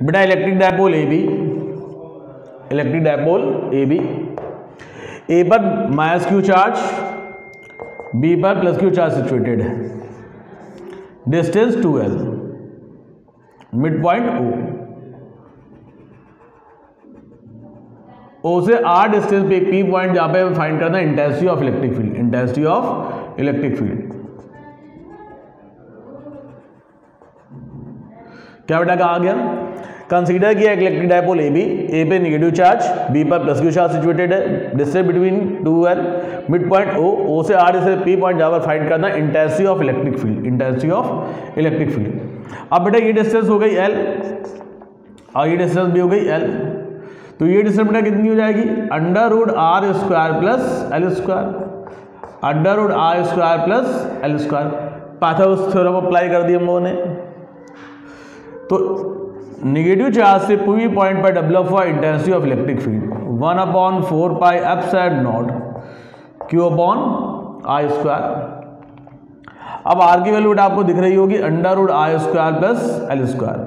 बेटा electric dipole A B, electric dipole A B, A पर minus Q charge, B पर plus Q charge situated है, distance 2l, mid point O से r distance पे P point जहां पे find करना है intensity of electric field, intensity of electric field. क्या बेटा कहा गया, कंसीडर किया एक electric dipole A B, A पे नेगेटिव चार्ज, बी पर प्लस क्यू चार्ज सिचुएटेड है, distance between 2l, mid point O से r डिस्टेंस P पॉइंट जहां पर फाइंड करना है intensity of electric field, intensity of electric field. अब बेटा ये डिस्टेंस हो गई l और ये डिस्टेंस भी हो गई l, तो ये डिस्टेंस बेटा कितनी हो जाएगी, under root r square plus L square, under root r square plus L square. Pythagoras theorem apply कर दिया हम लोगों ने। तो नेगेटिव चार्ज से पूरी पॉइंट पर डेवलप हुआ intensity of electric field 1/4 pi epsilon naught q upon r square. अब r की वैल्यू बेटा आपको दिख रही होगी under root r square plus L square,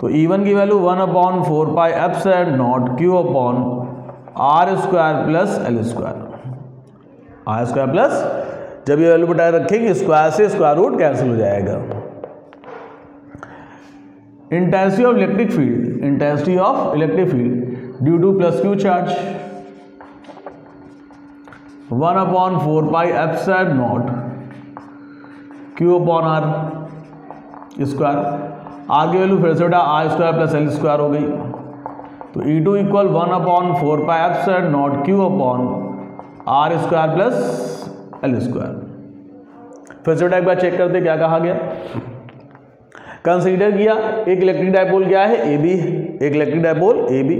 तो E1 की value 1/4 pi epsilon naught q upon r square plus L square, r square plus, जब ये वैल्यू बेटा रखेंगे स्क्वायर से स्क्वायर रूट कैंसिल हो जाएगा। Intensity of electric field, intensity of electric field due to plus Q charge 1/4 pi epsilon naught q upon r square. R की value फिर से बेटा r square plus L square हो गई, तो E2 equal 1/4 pi epsilon naught q upon r square plus L square. फिर से बेटा एक बार चेक करते क्या कहा गया। कंसीडर किया एक इलेक्ट्रिक डायपोल क्या है ए बी, एक electric dipole A B,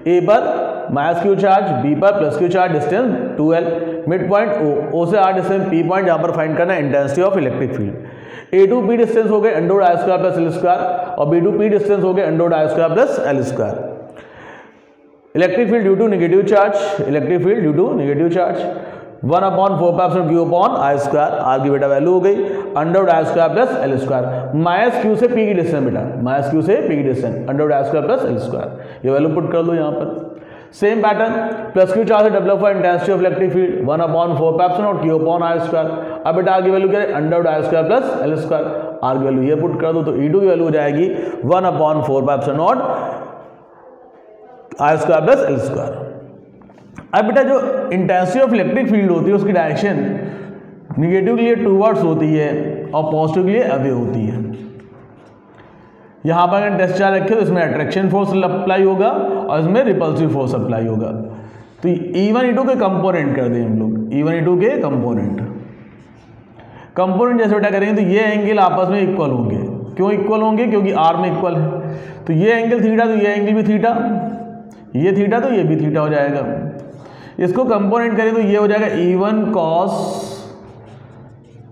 A पर माइनस क्यू चार्ज, बी पर plus Q charge, distance 2l, mid point O से r डिस्टेंस P पॉइंट जहां पर फाइंड करना है intensity of electric field. A2 P distance हो गए under root r square plus L square और B2 P distance हो गए under root r square plus L square. Electric field due to negative charge, electric field due to negative charge 1/4 q upon r square, r की बेटा value हो गई under root r square plus L square, minus q से p की distance बेटा, minus q से p की distance under root r square plus L square, ये वैल्यू पुट कर दो यहाँ पर। Same pattern plus Q charge से डेवलप हुआ intensity of electric field 1/4 naught q upon r square. अब बेटा r की वैल्यू क्या है under root r square plus L square, r की वैल्यू ये पुट कर दो, तो E2 की वैल्यू हो जाएगी 1/4 naught r square plus L square. अब बेटा जो इंटेंसिटी ऑफ इलेक्ट्रिक फील्ड होती है उसकी डायरेक्शन निगेटिव के लिए टूवर्ड्स होती है और पॉजिटिव के लिए अवे होती है। यहाँ पर अगर टेस्ट चार्ज रखे तो इसमें अट्रैक्शन फोर्स अप्लाई होगा और इसमें रिपल्सिव फोर्स अप्लाई होगा। तो E1 E2 के कंपोनेंट कर दें हम लोग, E1 E2 के कंपोनेंट जैसे बेटा करेंगे तो ये एंगल आपस में इक्वल होंगे। क्यों इक्वल होंगे, क्योंकि R में इक्वल है। तो ये एंगल थीटा तो ये एंगल भी थीटा, ये थीटा तो ये भी थीटा हो जाएगा। इसको कंपोनेंट करें तो ये हो जाएगा E1 cos,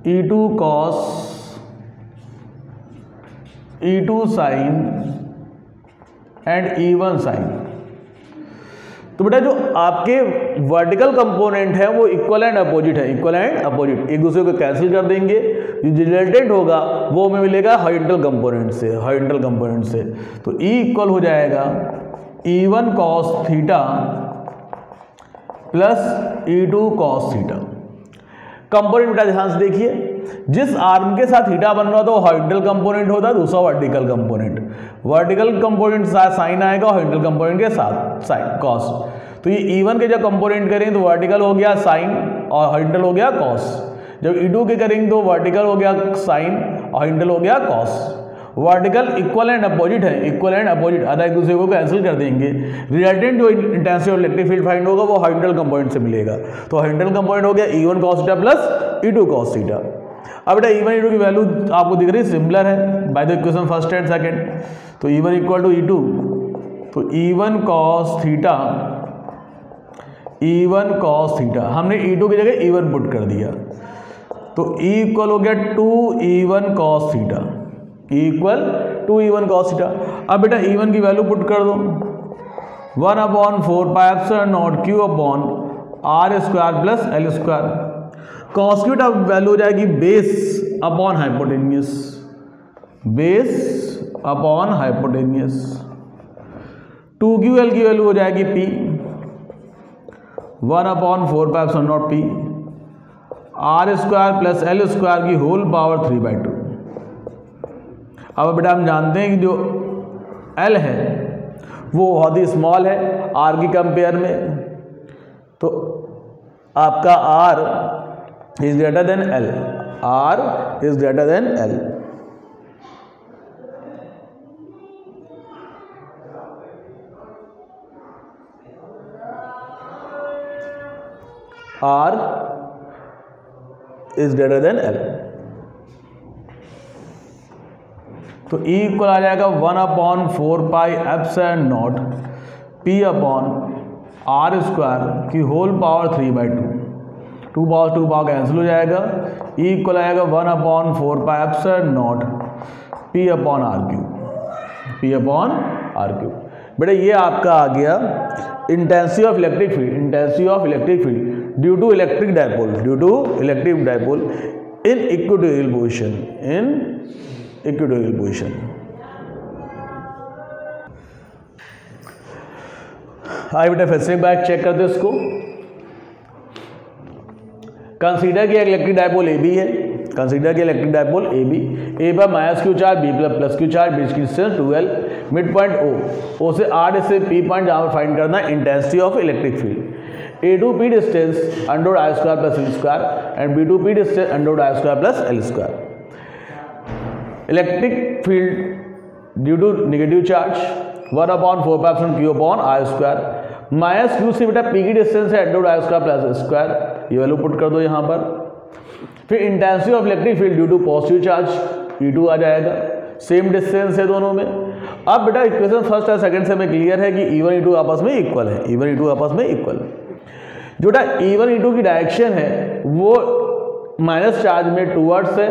E2 cos, E2 sin and E1 sin। तो बेटा जो आपके वर्टिकल कंपोनेंट है वो इक्वल एंड अपोजिट है, इक्वल एंड अपोजिट, एक दूसरे को कैंसिल कर देंगे। जो रिजल्टेंट होगा वो हमें मिलेगा हॉरिजॉन्टल कंपोनेंट से, हॉरिजॉन्टल कंपोनेंट से। तो E इक्वल हो जाएगा E1 cos theta plus E2 cos theta. Component बेटा ध्यान से देखिए, जिस आर्म के साथ थीटा बन रहा था वो हॉरिजॉन्टल कंपोनेंट होता है, दूसरा vertical component. Vertical component sine आएगा हॉरिजॉन्टल कंपोनेंट के साथ साइन कॉस। तो ये E1 के जब कंपोनेंट करें तो वर्टिकल हो गया साइन और हॉरिजॉन्टल हो गया कॉस। जब E2 के करेंगे तो वर्टिकल हो गया साइन और हॉरिजॉन्टल हो गया cos. Vertical equal and opposite है, इक्वल एंड अपोजिट, अगर एक दूसरे को कैंसिल कर देंगे। रिजल्टेंट जो intensity of electric field find होगा वो हॉरिजॉन्टल कंपोनेंट से मिलेगा। तो हॉरिजॉन्टल कंपोनेंट हो गया E1 cos theta plus E2 cos theta. अब बेटा E1 E2 की वैल्यू आपको दिख रही है, सिमिलर है by the equation first and second. तो E1 इक्वल टू E2, तो E1 cos theta, E1 cos theta, हमने E2 की जगह E1 पुट कर दिया, तो E इक्वल हो गया 2E1 cos theta, E equal 2E1 cos theta. अब बेटा E1 की वैल्यू पुट कर दो 1/4 pi epsilon naught q upon r square plus L square. Cos की बेटा वैल्यू हो जाएगी base upon hypotenuse, base upon hypotenuse. 2QL की वैल्यू हो जाएगी P 1/4πε0 P r² plus L² की होल पावर 3/2। अब बेटा हम जानते हैं कि जो L है वो बहुत ही स्मॉल है R की कंपेयर में, तो आपका R is greater than L, R is greater than L। R is greater than L। तो E इक्वल आ जाएगा 1/4πε0 P अपॉन r² की होल पावर 3/2। 2 पावर कैंसिल हो जाएगा। E इक्वल आएगा 1/4πε0 P अपॉन r³। बेटा ये आपका आ गया intensity of electric field due to electric dipole in equatorial position. आइए बेटा फिर से एक बार चेक करते हैं इसको। कंसीडर कि इलेक्ट्रिक डायपोल AB है, A पर -q चार्ज, B पर +q चार्ज, बीच की distance 2L, mid point O से R से P पॉइंट जहाँ पर फाइंड करना है intensity of electric field. A to P distance √I² + L² and B to P distance √I² + L²। Electric field due to negative charge 1/4π Q upon r²। -q से बेटा P की distance है √I² + L², ये value put कर दो यहाँ पर। फिर intensity of electric field due to positive charge E2 आ जाएगा, सेम डिस्टेंस है दोनों में। अब बेटा इक्वेशन फर्स्ट और सेकंड से हमें क्लियर है कि E1 E2 आपस में इक्वल है, जो बेटा E1 E2 की डायरेक्शन है वो माइनस चार्ज में टूवर्ड्स है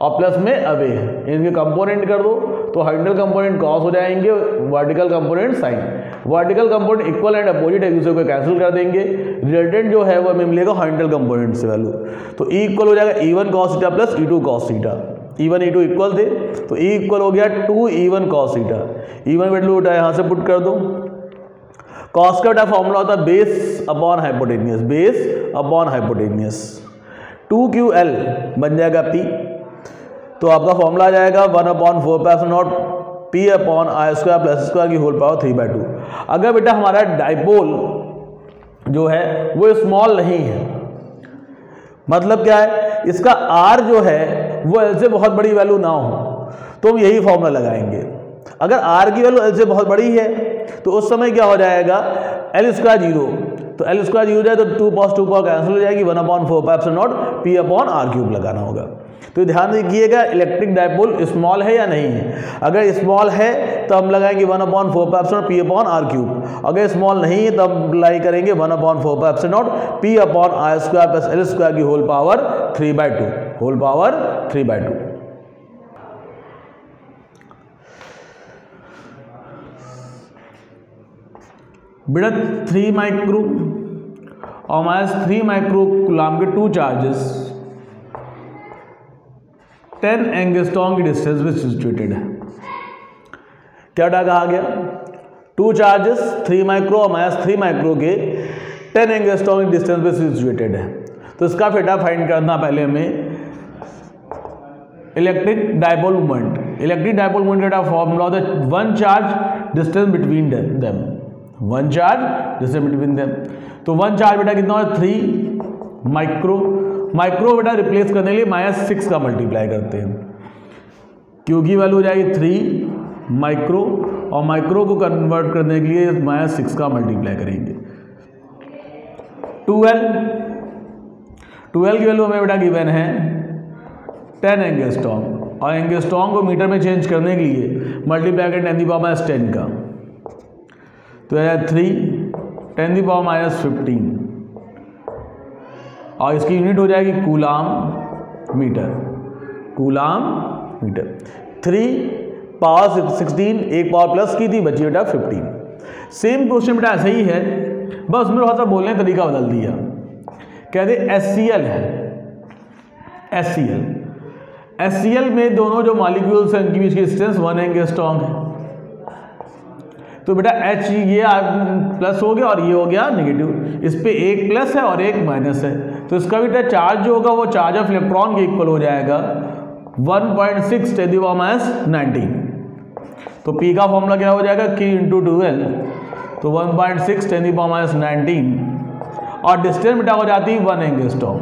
और प्लस में अवे है। इनके कंपोनेंट कर दो तो हॉरिजॉन्टल कंपोनेंट कॉस हो जाएंगे, vertical component sine. Vertical component equal and opposite एक दूसरे को कैंसिल कर देंगे, रिजल्टेंट जो है वो हमें मिलेगा हॉरिजॉन्टल कंपोनेंट से वैल्यू। तो E इक्वल हो जाएगा E1 cos theta plus E2 cos theta. E1 E2 equal थे तो E इक्वल हो गया 2E1 cos theta. E1 value उठा यहाँ से पुट कर दो। कॉस का बेटा फॉर्मूला होता है बेस अपॉन हाइपोटेनियस। 2QL बन जाएगा P, तो आपका फॉर्मूला आ जाएगा 1/4πε0 P अपॉन r² + L² की होल पावर 3/2। अगर बेटा हमारा डाइपोल जो है वो स्मॉल नहीं है, मतलब क्या है, इसका R जो है वो L से बहुत बड़ी वैल्यू ना हो, तो हम यही फॉर्मूला लगाएंगे। अगर R की वैल्यू L से बहुत बड़ी है तो उस समय क्या हो जाएगा, L² 0, तो L² 0 जाए तो 2 पावर कैंसिल हो जाएगी, 1/4πε0 P अपॉन r³ लगाना होगा। तो ध्यान रखिएगा इलेक्ट्रिक डायपोल स्मॉल है या नहीं है। अगर स्मॉल है तो हम लगाएंगे 1/4πε0 P अपॉन r³। अगर स्मॉल नहीं है तो हम अप्लाई करेंगे 1/4πε0 P अपॉन r² + L² की होल पावर 3/2। बेटा 3 माइक्रो और -3 माइक्रो कूलम के 2 चार्जेस 10 एंगस्ट्रॉम की डिस्टेंस में सिचुएटेड है। क्या कहा गया, 2 चार्जेस 3 माइक्रो और -3 माइक्रो के 10 एंगस्ट्रॉम की डिस्टेंस में सिचुएटेड है। तो इसका फेटा फाइंड करना पहले हमें इलेक्ट्रिक डायपोल मोमेंट का फॉर्मूला होता है 1 चार्ज डिस्टेंस बिटवीन देम। तो 1 चार्ज बेटा कितना है 3 माइक्रो बेटा रिप्लेस करने के लिए -6 का मल्टीप्लाई करते हैं। क्यू की वैल्यू हो जाएगी 3 माइक्रो और माइक्रो को कन्वर्ट करने के लिए -6 का मल्टीप्लाई करेंगे। 12 की वैल्यू हमें बेटा गिवन है 10 एंगस्ट्रॉम और एंगस्ट्रॉम को मीटर में चेंज करने के लिए मल्टीप्लाई करें 10⁻10 का, तो है 3 10⁻15 और इसकी यूनिट हो जाएगी कूलाम मीटर। 3 पावर 16 एक पावर प्लस की थी, बची बेटा 15। सेम क्वेश्चन बेटा ऐसा ही है, बस उसमें थोड़ा सा बोलने का तरीका बदल दिया। कहते HCl है, HCl में दोनों जो मॉलिक्यूल्स हैं उनके बीच की डिस्टेंस 1 एंगस्ट्रॉम है। तो बेटा H ये प्लस हो गया और ये हो गया नेगेटिव, इस पे एक प्लस है और एक माइनस है, तो इसका बेटा चार्ज जो होगा वो चार्ज ऑफ इलेक्ट्रॉन के इक्वल हो जाएगा 1.6 × 10⁻19। तो P का फॉर्मूला क्या हो जाएगा, K × 12, तो 1.6 × 10⁻19 और डिस्टेंस बेटा हो जाती है 1 एंगस्ट्रॉम,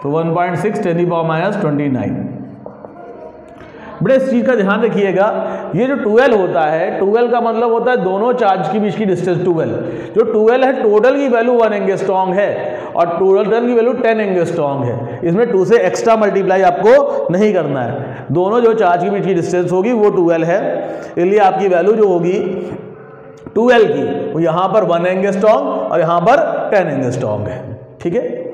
तो 1.6 × 10⁻29। बड़े इस चीज़ का ध्यान रखिएगा, ये जो 12 होता है, 12 का मतलब होता है दोनों चार्ज के बीच की डिस्टेंस 12। जो 12 है टोटल की वैल्यू 1 एंगस्ट्रॉम है और टोटल की वैल्यू 10 एंगस्ट्रॉम है। इसमें 2 से एक्स्ट्रा मल्टीप्लाई आपको नहीं करना है, दोनों जो चार्ज के बीच की डिस्टेंस होगी वो 12 है, इसलिए आपकी वैल्यू जो होगी 12 की वो यहाँ पर 1 एंगस्ट्रॉम और यहाँ पर 10 एंगस्ट्रॉम है। ठीक है,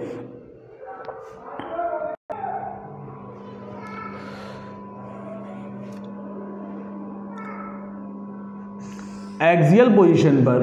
एक्सियल पोजीशन पर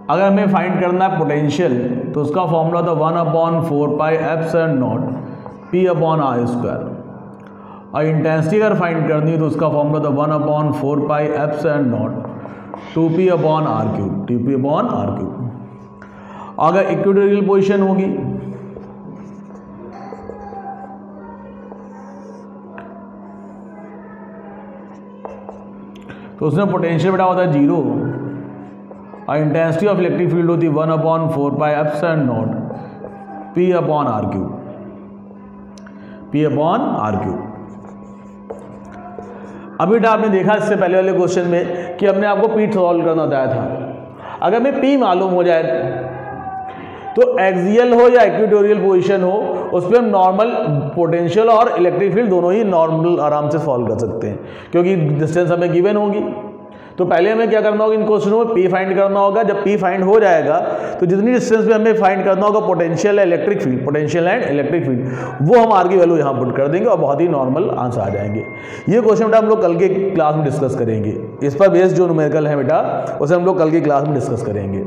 अगर हमें फाइंड करना है पोटेंशियल, तो उसका फॉर्मूला था 1/4πε0 P/r²। और इंटेंसिटी अगर फाइंड करनी है तो उसका फॉर्मूला था 1/4πε0 2P/r³। अगर इक्वेटोरियल पोजीशन होगी तो उसमें पोटेंशियल बेटा होता है 0 और इंटेंसिटी ऑफ इलेक्ट्रिक फील्ड होती है 1/4πε0 P/r³। अभी बेटा आपने देखा इससे पहले वाले क्वेश्चन में कि हमने आपको P सॉल्व करना बताया था। अगर हमें P मालूम हो जाए तो एक्सियल हो या इक्वेटोरियल पोजीशन हो, उस पर हम नॉर्मल पोटेंशियल और इलेक्ट्रिक फील्ड दोनों ही नॉर्मल आराम से सॉल्व कर सकते हैं, क्योंकि डिस्टेंस हमें गिवन होगी। तो पहले हमें क्या करना होगा, इन क्वेश्चनों में P फाइंड करना होगा। जब P फाइंड हो जाएगा तो जितनी डिस्टेंस पे हमें फाइंड करना होगा पोटेंशियल है electric field, potential and electric field, वो हम आर की वैल्यू यहाँ पुट कर देंगे और बहुत ही नॉर्मल आंसर आ जाएंगे। ये क्वेश्चन बेटा हम लोग कल के क्लास में डिस्कस करेंगे। इस पर बेस्ड जो न्यूमेरिकल है बेटा उसे हम लोग कल की क्लास में डिस्कस करेंगे।